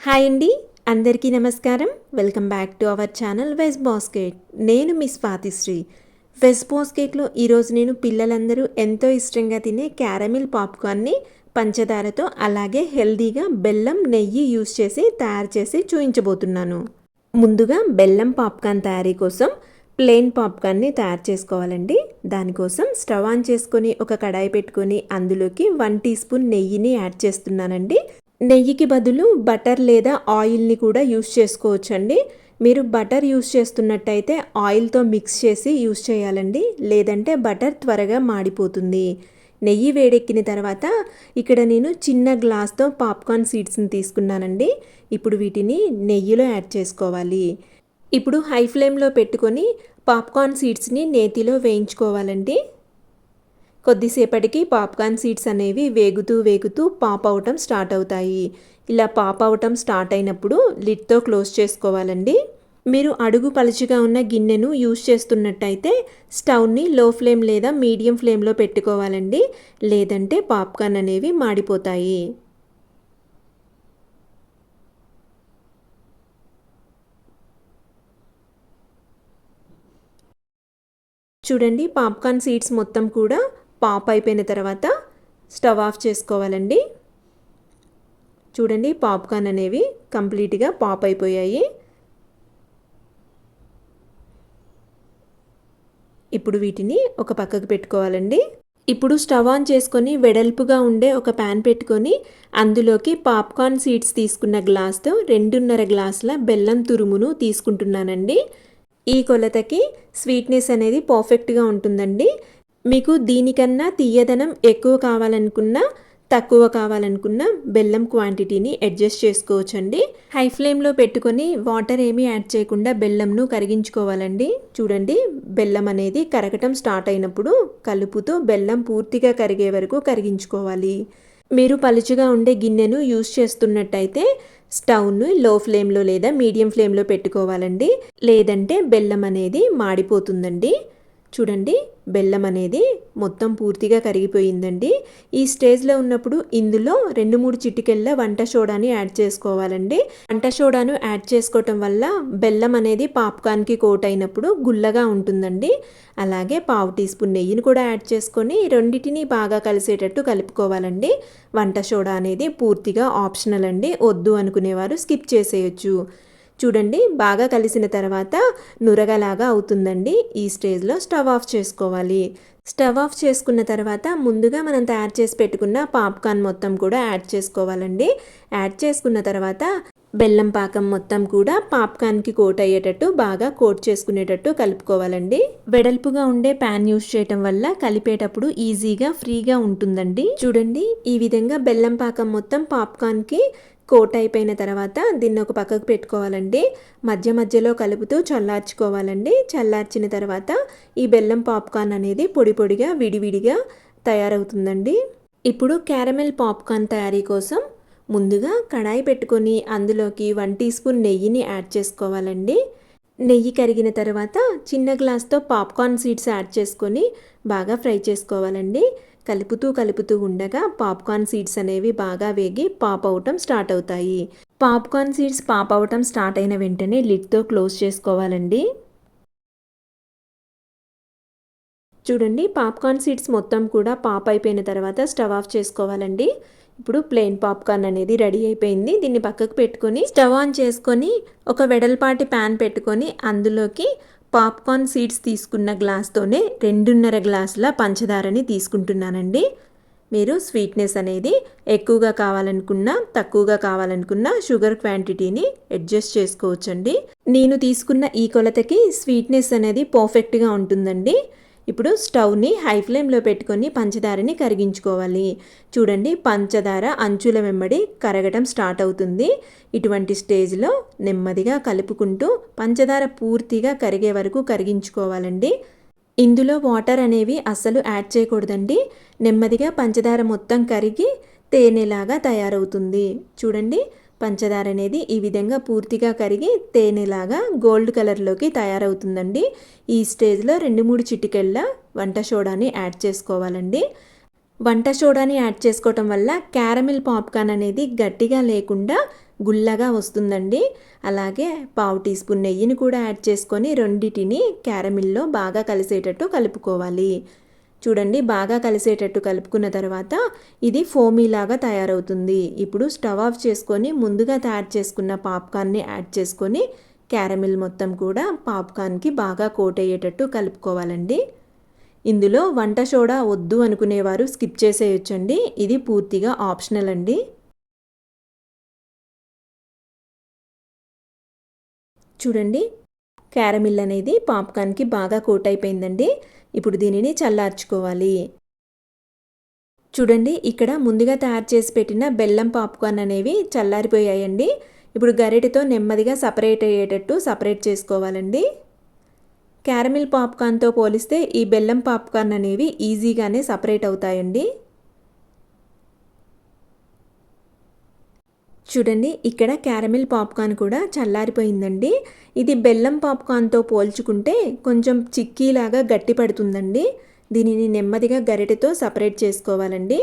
Hi అండి, అందరికీ నమస్కారం. Welcome back to our channel veg basket. నేను మీ స్వాతిశ్రీ. వెజ్ బాస్కెట్లో ఈరోజు నేను పిల్లలందరూ ఎంతో ఇష్టంగా తినే క్యారమిల్ పాప్కార్న్ని పంచదారతో అలాగే హెల్దీగా బెల్లం నెయ్యి యూస్ చేసి తయారు చేసి చూపించబోతున్నాను. ముందుగా బెల్లం పాప్కార్న్ తయారీ కోసం ప్లెయిన్ పాప్కార్న్ని తయారు చేసుకోవాలండి. దానికోసం స్టవ్ ఆన్ చేసుకొని ఒక కడాయి పెట్టుకొని అందులోకి 1 టీ స్పూన్ నెయ్యిని యాడ్ చేస్తున్నానండి. నెయ్యికి బదులు బటర్ లేదా ఆయిల్ని కూడా యూస్ చేసుకోవచ్చండి. మీరు బటర్ యూస్ చేస్తున్నట్టయితే ఆయిల్తో మిక్స్ చేసి యూస్ చేయాలండి, లేదంటే బటర్ త్వరగా మాడిపోతుంది. నెయ్యి వేడెక్కిన తర్వాత ఇక్కడ నేను చిన్న గ్లాస్తో పాప్కార్న్ సీడ్స్ని తీసుకున్నానండి. ఇప్పుడు వీటిని నెయ్యిలో యాడ్ చేసుకోవాలి. ఇప్పుడు హై ఫ్లేమ్లో పెట్టుకొని పాప్కార్న్ సీడ్స్ని నేతిలో వేయించుకోవాలండి. కొద్దిసేపటికి పాప్కార్న్ సీడ్స్ అనేవి వేగుతూ పాప్ అవటం స్టార్ట్ అవుతాయి. ఇలా పాప్ అవటం స్టార్ట్ అయినప్పుడు లిడ్తో క్లోజ్ చేసుకోవాలండి. మీరు అడుగు పలుచగా ఉన్న గిన్నెను యూస్ చేస్తున్నట్టయితే స్టవ్ని లో ఫ్లేమ్ లేదా మీడియం ఫ్లేమ్లో పెట్టుకోవాలండి, లేదంటే పాప్కార్న్ అనేవి మాడిపోతాయి. చూడండి, పాప్కార్న్ సీడ్స్ మొత్తం కూడా పాప్ అయిపోయిన తర్వాత స్టవ్ ఆఫ్ చేసుకోవాలండి. చూడండి, పాప్కార్న్ అనేవి కంప్లీట్గా పాప్ అయిపోయాయి. ఇప్పుడు వీటిని ఒక పక్కకు పెట్టుకోవాలండి. ఇప్పుడు స్టవ్ ఆన్ చేసుకొని వెడల్పుగా ఉండే ఒక ప్యాన్ పెట్టుకొని అందులోకి పాప్కార్న్ సీడ్స్ తీసుకున్న గ్లాస్తో 2.5 గ్లాసుల బెల్లం తురుమును తీసుకుంటున్నానండి. ఈ కొలతకి స్వీట్నెస్ అనేది పర్ఫెక్ట్గా ఉంటుందండి. మీకు దీనికన్నా తీయదనం ఎక్కువ కావాలనుకున్నా తక్కువ కావాలనుకున్న బెల్లం క్వాంటిటీని అడ్జస్ట్ చేసుకోవచ్చండి. హై ఫ్లేమ్లో పెట్టుకొని వాటర్ ఏమీ యాడ్ చేయకుండా బెల్లంను కరిగించుకోవాలండి. చూడండి, బెల్లం అనేది కరగటం స్టార్ట్ అయినప్పుడు కలుపుతూ బెల్లం పూర్తిగా కరిగే వరకు కరిగించుకోవాలి. మీరు పలుచగా ఉండే గిన్నెను యూస్ చేస్తున్నట్టయితే స్టవ్ను లో ఫ్లేమ్లో లేదా మీడియం ఫ్లేమ్లో పెట్టుకోవాలండి, లేదంటే బెల్లం అనేది మాడిపోతుందండి. చూడండి, బెల్లం అనేది మొత్తం పూర్తిగా కరిగిపోయిందండి. ఈ స్టేజ్లో ఉన్నప్పుడు ఇందులో 2-3 చిటికెళ్ళ వంట సోడాని యాడ్ చేసుకోవాలండి. వంట సోడాను యాడ్ చేసుకోవటం వల్ల బెల్లం అనేది పాప్కార్న్కి కోట్ అయినప్పుడు గుల్లగా ఉంటుందండి. అలాగే 1/2 టీ స్పూన్ నెయ్యిని కూడా యాడ్ చేసుకొని రెండింటిని బాగా కలిసేటట్టు కలుపుకోవాలండి. వంట సోడా అనేది పూర్తిగా ఆప్షనల్ అండి, వద్దు అనుకునేవారు స్కిప్ చేసేయచ్చు. చూడండి, బాగా కలిసిన తర్వాత నురగలాగా అవుతుందండి. ఈ స్టేజ్లో స్టవ్ ఆఫ్ చేసుకోవాలి. స్టవ్ ఆఫ్ చేసుకున్న తర్వాత ముందుగా మనం తయారు చేసి పెట్టుకున్న పాప్కార్న్ మొత్తం కూడా యాడ్ చేసుకోవాలండి. యాడ్ చేసుకున్న తర్వాత బెల్లం పాకం మొత్తం కూడా పాప్కార్న్కి కోట్ అయ్యేటట్టు బాగా కోట్ చేసుకునేటట్టు కలుపుకోవాలండి. వెడల్పుగా ఉండే ప్యాన్ యూస్ చేయటం వల్ల కలిపేటప్పుడు ఈజీగా ఫ్రీగా ఉంటుందండి. చూడండి, ఈ విధంగా బెల్లం పాకం మొత్తం పాప్కార్న్కి కోట్ అయిపోయిన తర్వాత దీన్ని ఒక పక్కకు పెట్టుకోవాలండి. మధ్యలో కలుపుతూ చల్లార్చుకోవాలండి. చల్లార్చిన తర్వాత ఈ బెల్లం పాప్కార్న్ అనేది పొడిగా విడివిడిగా తయారవుతుందండి. ఇప్పుడు క్యారమెల్ పాప్కార్న్ తయారీ కోసం ముందుగా కడాయి పెట్టుకొని అందులోకి 1 టీ స్పూన్ నెయ్యిని యాడ్ చేసుకోవాలండి. నెయ్యి కరిగిన తర్వాత చిన్న గ్లాస్తో పాప్కార్న్ సీడ్స్ యాడ్ చేసుకొని బాగా ఫ్రై చేసుకోవాలండి. కలుపుతూ ఉండగా పాప్కార్న్ సీడ్స్ అనేవి బాగా వేగి పాప్ అవటం స్టార్ట్ అవుతాయి. పాప్కార్న్ సీడ్స్ పాప్ అవటం స్టార్ట్ అయిన వెంటనే లిడ్తో క్లోజ్ చేసుకోవాలండి. చూడండి, పాప్కార్న్ సీడ్స్ మొత్తం కూడా పాప్ అయిపోయిన తర్వాత స్టవ్ ఆఫ్ చేసుకోవాలండి. ఇప్పుడు ప్లెయిన్ పాప్కార్న్ అనేది రెడీ అయిపోయింది. దీన్ని పక్కకు పెట్టుకొని స్టవ్ ఆన్ చేసుకొని ఒక వెడల్పాటి ప్యాన్ పెట్టుకొని అందులోకి పాప్కార్న్ సీడ్స్ తీసుకున్న గ్లాస్తోనే 2.5 గ్లాసుల పంచదారని తీసుకుంటున్నానండి. మీరు స్వీట్నెస్ అనేది ఎక్కువగా కావాలనుకున్నా తక్కువగా కావాలనుకున్నా షుగర్ క్వాంటిటీని అడ్జస్ట్ చేసుకోవచ్చండి. నేను తీసుకున్న ఈ కొలతకి స్వీట్నెస్ అనేది పర్ఫెక్ట్గా ఉంటుందండి. ఇప్పుడు స్టవ్ని హై ఫ్లేమ్లో పెట్టుకొని పంచదారని కరిగించుకోవాలి. చూడండి, పంచదార అంచుల వెంబడి కరగటం స్టార్ట్ అవుతుంది. ఇటువంటి స్టేజ్లో నెమ్మదిగా కలుపుకుంటూ పంచదార పూర్తిగా కరిగే వరకు కరిగించుకోవాలండి. ఇందులో వాటర్ అనేవి అస్సలు యాడ్ చేయకూడదండి. నెమ్మదిగా పంచదార మొత్తం కరిగి తేనెలాగా తయారవుతుంది. చూడండి, పంచదార అనేది ఈ విధంగా పూర్తిగా కరిగి తేనెలాగా గోల్డ్ కలర్లోకి తయారవుతుందండి. ఈ స్టేజ్లో 2-3 చిటికెళ్ళ వంట సోడాని యాడ్ చేసుకోవాలండి. వంట సోడాని యాడ్ చేసుకోవటం వల్ల క్యారమిల్ పాప్కార్న్ అనేది గట్టిగా లేకుండా గుల్లగా వస్తుందండి. అలాగే పావు టీ స్పూన్ నెయ్యిని కూడా యాడ్ చేసుకొని రెండిటిని క్యారమిల్లో బాగా కలిసేటట్టు కలుపుకోవాలి. చూడండి, బాగా కలిసేటట్టు కలుపుకున్న తర్వాత ఇది ఫోమీలాగా తయారవుతుంది. ఇప్పుడు స్టవ్ ఆఫ్ చేసుకొని ముందుగా తయారు చేసుకున్న పాప్కార్న్ని యాడ్ చేసుకొని క్యారమిల్ మొత్తం కూడా పాప్కార్న్కి బాగా కోట్ అయ్యేటట్టు కలుపుకోవాలండి. ఇందులో వంట సోడా వద్దు అనుకునేవారు స్కిప్ చేసేయొచ్చండి. ఇది పూర్తిగా ఆప్షనల్ అండి. చూడండి, క్యారమిల్ అనేది పాప్కార్న్కి బాగా కోట్ అయిపోయిందండి. ఇప్పుడు దీనిని చల్లార్చుకోవాలి. చూడండి, ఇక్కడ ముందుగా తయారు చేసి పెట్టిన బెల్లం పాప్కార్న్ అనేవి చల్లారిపోయాయండి. ఇప్పుడు గరిటెతో నెమ్మదిగా సపరేట్ అయ్యేటట్టు సపరేట్ చేసుకోవాలండి. క్యారమిల్ పాప్కార్న్తో పోలిస్తే ఈ బెల్లం పాప్కార్న్ అనేవి ఈజీగానే సపరేట్ అవుతాయండి. చూడండి, ఇక్కడ క్యారమిల్ పాప్కార్న్ కూడా చల్లారిపోయిందండి. ఇది బెల్లం పాప్కార్న్తో పోల్చుకుంటే కొంచెం చిక్కీలాగా గట్టి పడుతుందండి. దీనిని నెమ్మదిగా గరిటెతో సపరేట్ చేసుకోవాలండి.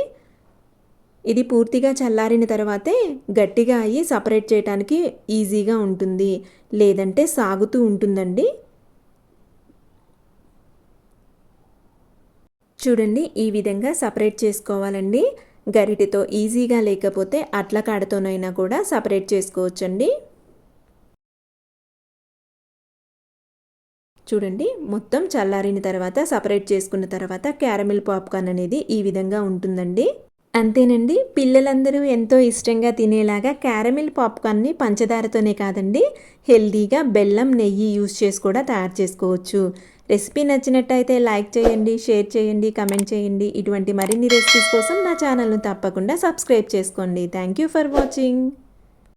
ఇది పూర్తిగా చల్లారిన తర్వాతే గట్టిగా అయ్యి సపరేట్ చేయడానికి ఈజీగా ఉంటుంది, లేదంటే సాగుతూ ఉంటుందండి. చూడండి, ఈ విధంగా సపరేట్ చేసుకోవాలండి. గరిటెతో ఈజీగా లేకపోతే అట్ల కాడతోనైనా కూడా సపరేట్ చేసుకోవచ్చండి. చూడండి, మొత్తం చల్లారిన తర్వాత సపరేట్ చేసుకున్న తర్వాత క్యారమిల్ పాప్కార్న్ అనేది ఈ విధంగా ఉంటుందండి. అంతేనండి, పిల్లలందరూ ఎంతో ఇష్టంగా తినేలాగా క్యారమిల్ పాప్కార్న్ని పంచదారతోనే కాదండి, హెల్దీగా బెల్లం నెయ్యి యూస్ చేసి కూడా తయారు చేసుకోవచ్చు. రెసిపీ నచ్చినట్టయితే లైక్ చేయండి, షేర్ చేయండి, కమెంట్ చేయండి. ఇటువంటి మరిన్ని రెసిపీస్ కోసం నా ఛానల్ను తప్పకుండా సబ్స్క్రైబ్ చేసుకోండి. Thank you for watching.